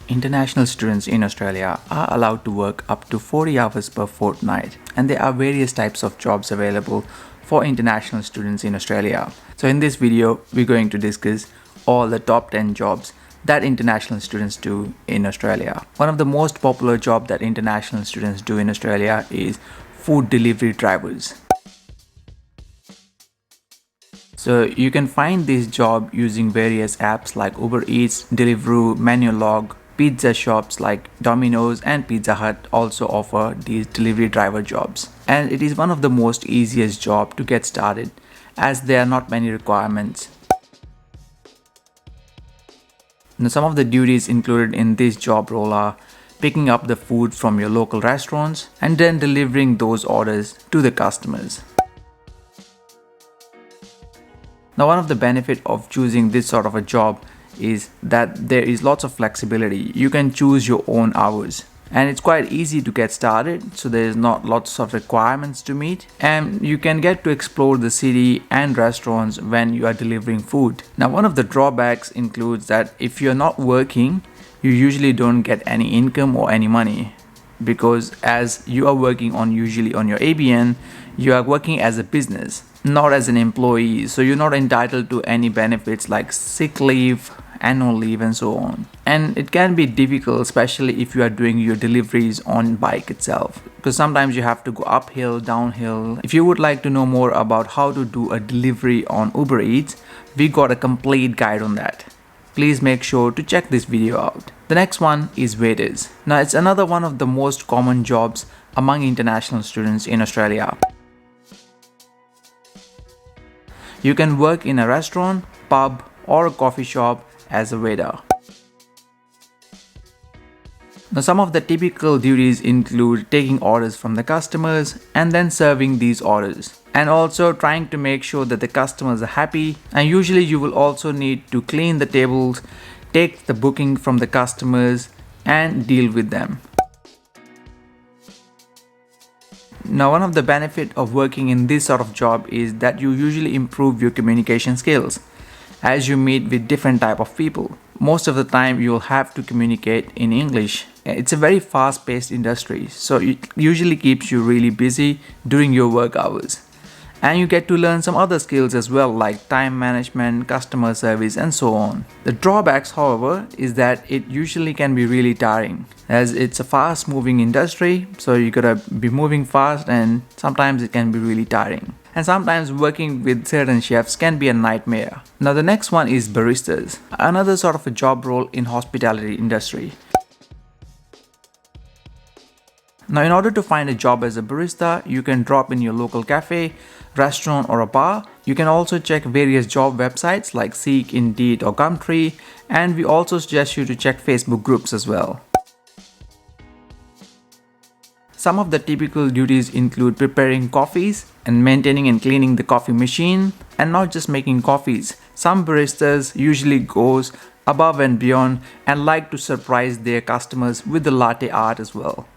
International students in Australia are allowed to work up to 40 hours per fortnight, and there are various types of jobs available for international students in Australia. So in this video, we're going to discuss all the top 10 jobs that international students do in Australia. One of the most popular jobs that international students do in Australia is food delivery drivers. So you can find this job using various apps like Uber Eats, Deliveroo, Menulog. Pizza shops like Domino's and Pizza Hut also offer these delivery driver jobs. And it is one of the most easiest job to get started as there are not many requirements. Now, some of the duties included in this job role are picking up the food from your local restaurants and then delivering those orders to the customers. Now, one of the benefits of choosing this sort of a job is that there is lots of flexibility. You can choose your own hours and it's quite easy to get started, so there is not lots of requirements to meet, and you can get to explore the city and restaurants when you are delivering food. Now, one of the drawbacks includes that if you're not working, you usually don't get any income or any money, because as you are working usually on your ABN, you are working as a business, not as an employee, so you're not entitled to any benefits like sick leave, annual leave and so on. And it can be difficult, especially if you are doing your deliveries on bike itself, because sometimes you have to go uphill, downhill. If you would like to know more about how to do a delivery on Uber Eats, we got a complete guide on that. Please make sure to check this video out. The next one is waiters. Now, it's another one of the most common jobs among international students in Australia. You can work in a restaurant, pub or a coffee shop as a waiter. Now, some of the typical duties include taking orders from the customers and then serving these orders, and also trying to make sure that the customers are happy. And usually you will also need to clean the tables, take the booking from the customers and deal with them. Now, one of the benefits of working in this sort of job is that you usually improve your communication skills as you meet with different type of people. Most of the time you'll have to communicate in English. It's a very fast-paced industry, so it usually keeps you really busy during your work hours. And you get to learn some other skills as well, like time management, customer service and so on. The drawbacks, however, is that it usually can be really tiring, as it's a fast moving industry, so you gotta be moving fast and sometimes it can be really tiring. And sometimes working with certain chefs can be a nightmare. Now, the next one is baristas, another sort of a job role in hospitality industry. Now, in order to find a job as a barista, you can drop in your local cafe, restaurant or a bar. You can also check various job websites like Seek, Indeed or Gumtree, and we also suggest you to check Facebook groups as well. Some of the typical duties include preparing coffees and maintaining and cleaning the coffee machine, and not just making coffees. Some baristas usually goes above and beyond and like to surprise their customers with the latte art as well.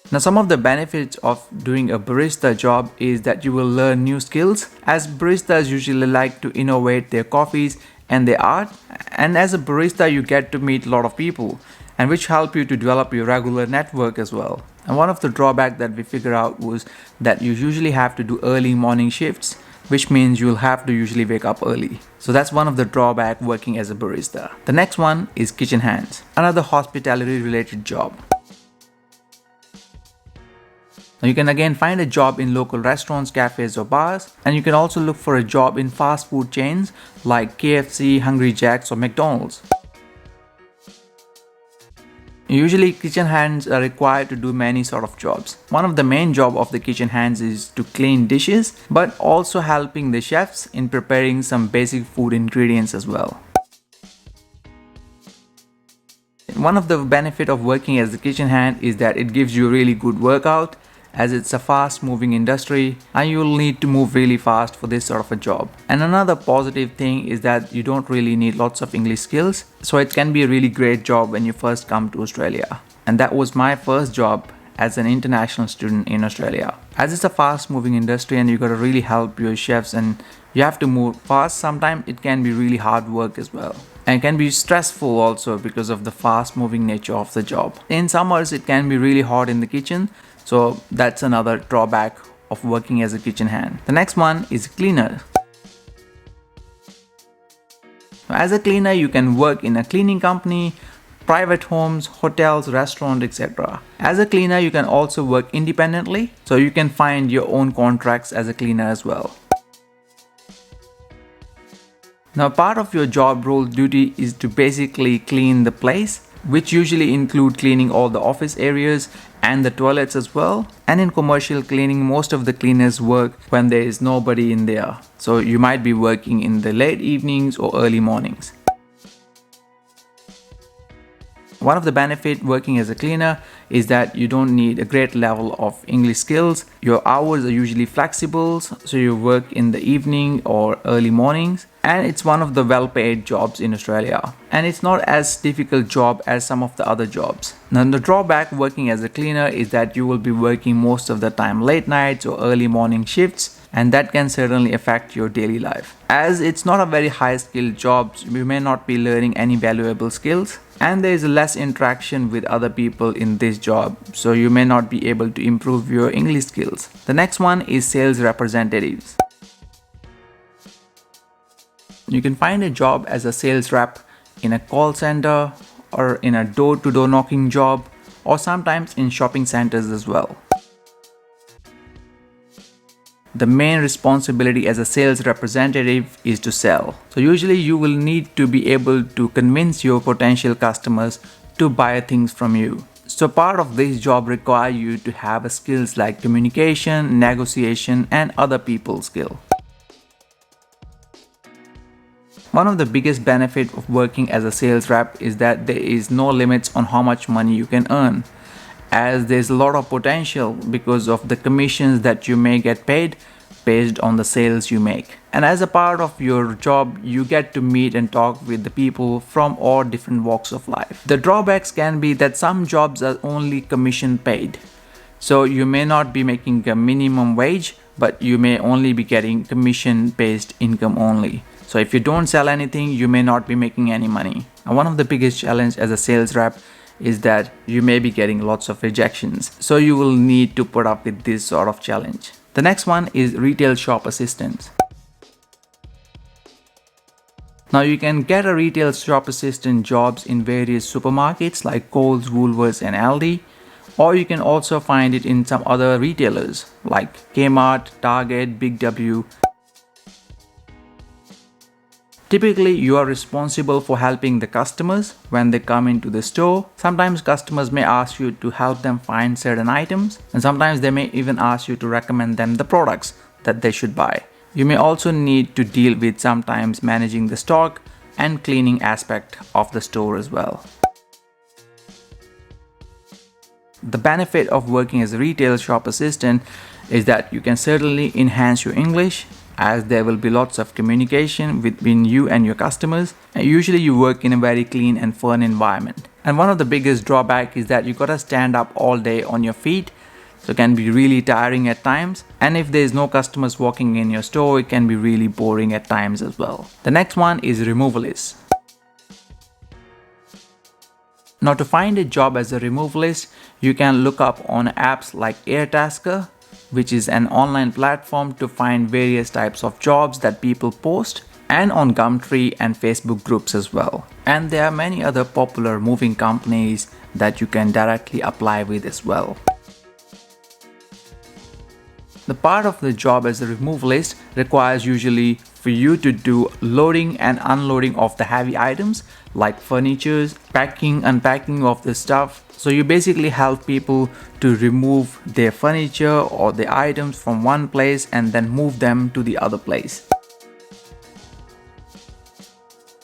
Now, some of the benefits of doing a barista job is that you will learn new skills, as baristas usually like to innovate their coffees and their art. And as a barista, you get to meet a lot of people, and which help you to develop your regular network as well. And one of the drawbacks that we figured out was that you usually have to do early morning shifts, which means you'll have to usually wake up early. So that's one of the drawbacks working as a barista. The next one is kitchen hands, another hospitality related job. Now, you can again find a job in local restaurants, cafes or bars, and you can also look for a job in fast food chains like KFC, Hungry Jack's or McDonald's. Usually kitchen hands are required to do many sort of jobs. One of the main job of the kitchen hands is to clean dishes, but also helping the chefs in preparing some basic food ingredients as well. One of the benefits of working as the kitchen hand is that it gives you a really good workout, as it's a fast moving industry and you'll need to move really fast for this sort of a job. And another positive thing is that you don't really need lots of English skills, so it can be a really great job when you first come to Australia. And that was my first job as an international student in Australia. As it's a fast moving industry and you gotta really help your chefs and you have to move fast, sometimes it can be really hard work as well. and can be stressful also because of the fast moving nature of the job. In summers it can be really hot in the kitchen, so that's another drawback of working as a kitchen hand. The next one is cleaner. As a cleaner, you can work in a cleaning company, private homes, hotels, restaurants, etc. As a cleaner, you can also work independently, so you can find your own contracts as a cleaner as well. Now, part of your job role duty is to basically clean the place, which usually include cleaning all the office areas and the toilets as well. And in commercial cleaning, most of the cleaners work when there is nobody in there. So you might be working in the late evenings or early mornings. One of the benefits working as a cleaner is that you don't need a great level of English skills. Your hours are usually flexible, so you work in the evening or early mornings. And it's one of the well-paid jobs in Australia. And it's not as difficult job as some of the other jobs. Now, the drawback working as a cleaner is that you will be working most of the time late nights or early morning shifts, and that can certainly affect your daily life. As it's not a very high skilled job, you may not be learning any valuable skills, and there is less interaction with other people in this job, so you may not be able to improve your English skills. The next one is sales representatives. You can find a job as a sales rep in a call center or in a door-to-door knocking job, or sometimes in shopping centers as well. The main responsibility as a sales representative is to sell. So usually you will need to be able to convince your potential customers to buy things from you. So part of this job requires you to have skills like communication, negotiation, and other people skill. One of the biggest benefits of working as a sales rep is that there is no limits on how much money you can earn, as there's a lot of potential because of the commissions that you may get paid based on the sales you make. And as a part of your job, you get to meet and talk with the people from all different walks of life. The drawbacks can be that some jobs are only commission paid. So you may not be making a minimum wage, but you may only be getting commission based income only. So if you don't sell anything, you may not be making any money. And one of the biggest challenges as a sales rep is that you may be getting lots of rejections. So you will need to put up with this sort of challenge. The next one is retail shop assistants. Now you can get a retail shop assistant jobs in various supermarkets like Coles, Woolworths and Aldi. Or you can also find it in some other retailers like Kmart, Target, Big W. Typically, you are responsible for helping the customers when they come into the store. Sometimes customers may ask you to help them find certain items, and sometimes they may even ask you to recommend them the products that they should buy. You may also need to deal with sometimes managing the stock and cleaning aspect of the store as well. The benefit of working as a retail shop assistant is that you can certainly enhance your English, as there will be lots of communication between you and your customers. And usually you work in a very clean and fun environment. And one of the biggest drawbacks is that you gotta stand up all day on your feet, so it can be really tiring at times. And if there's no customers walking in your store, it can be really boring at times as well. The next one is removalists. Now to find a job as a removalist, you can look up on apps like Airtasker, which is an online platform to find various types of jobs that people post, and on Gumtree and Facebook groups as well. And there are many other popular moving companies that you can directly apply with as well. The part of the job as a removalist requires usually for you to do loading and unloading of the heavy items like furniture, packing, unpacking of the stuff. So you basically help people to remove their furniture or the items from one place and then move them to the other place.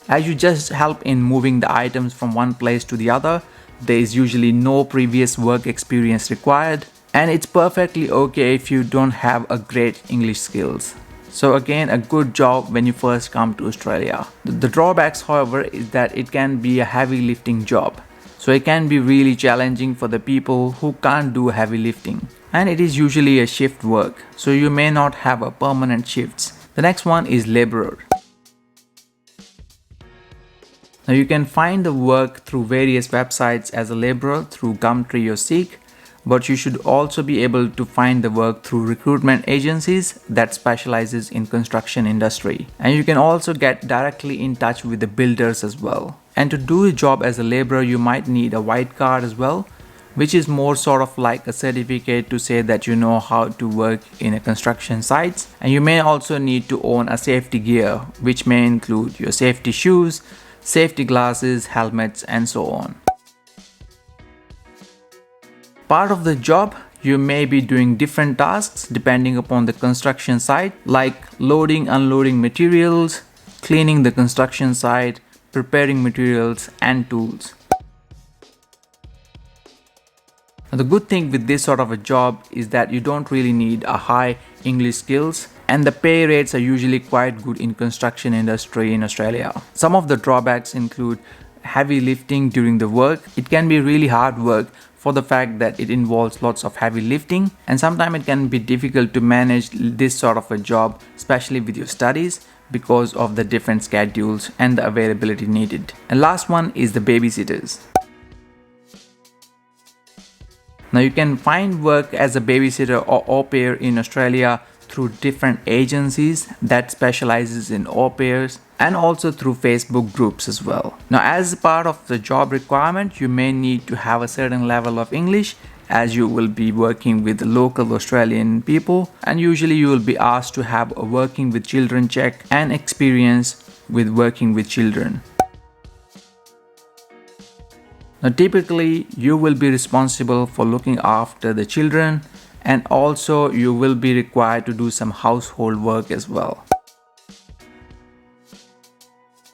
As you just help in moving the items from one place to the other, there is usually no previous work experience required, and it's perfectly okay if you don't have a great English skills. So again, a good job when you first come to Australia. The drawbacks, however, is that it can be a heavy lifting job. So it can be really challenging for the people who can't do heavy lifting. And it is usually a shift work, so you may not have a permanent shifts. The next one is laborer. Now you can find the work through various websites as a laborer through Gumtree or Seek, but you should also be able to find the work through recruitment agencies that specializes in construction industry. And you can also get directly in touch with the builders as well. And to do a job as a laborer, you might need a white card as well, which is more sort of like a certificate to say that you know how to work in a construction sites. And you may also need to own a safety gear, which may include your safety shoes, safety glasses, helmets, and so on. Part of the job, you may be doing different tasks depending upon the construction site, like loading, unloading materials, cleaning the construction site, preparing materials and tools. Now, the good thing with this sort of a job is that you don't really need a high English skills, and the pay rates are usually quite good in construction industry in Australia. Some of the drawbacks include heavy lifting during the work. It can be really hard work for the fact that it involves lots of heavy lifting, and sometimes it can be difficult to manage this sort of a job, especially with your studies, because of the different schedules and the availability needed. And last one is the babysitters. Now you can find work as a babysitter or au pair in Australia through different agencies that specializes in au pairs, and also through Facebook groups as well. Now, as part of the job requirement, you may need to have a certain level of English, as you will be working with local Australian people, and usually you will be asked to have a working with children check and experience with working with children. Now typically you will be responsible for looking after the children, and also you will be required to do some household work as well.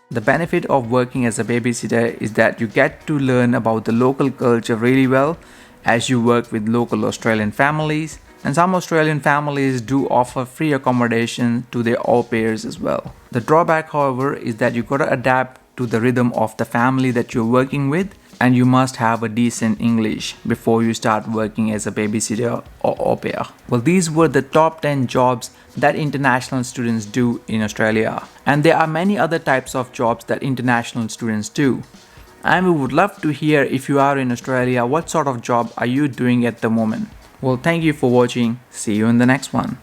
The benefit of working as a babysitter is that you get to learn about the local culture really well, as you work with local Australian families, and some Australian families do offer free accommodation to their au pairs as well. The drawback, however, is that you gotta adapt to the rhythm of the family that you're working with, and you must have a decent English before you start working as a babysitter or au pair. Well, these were the top 10 jobs that international students do in Australia, and there are many other types of jobs that international students do. And we would love to hear, if you are in Australia, what sort of job are you doing at the moment? Well, thank you for watching. See you in the next one.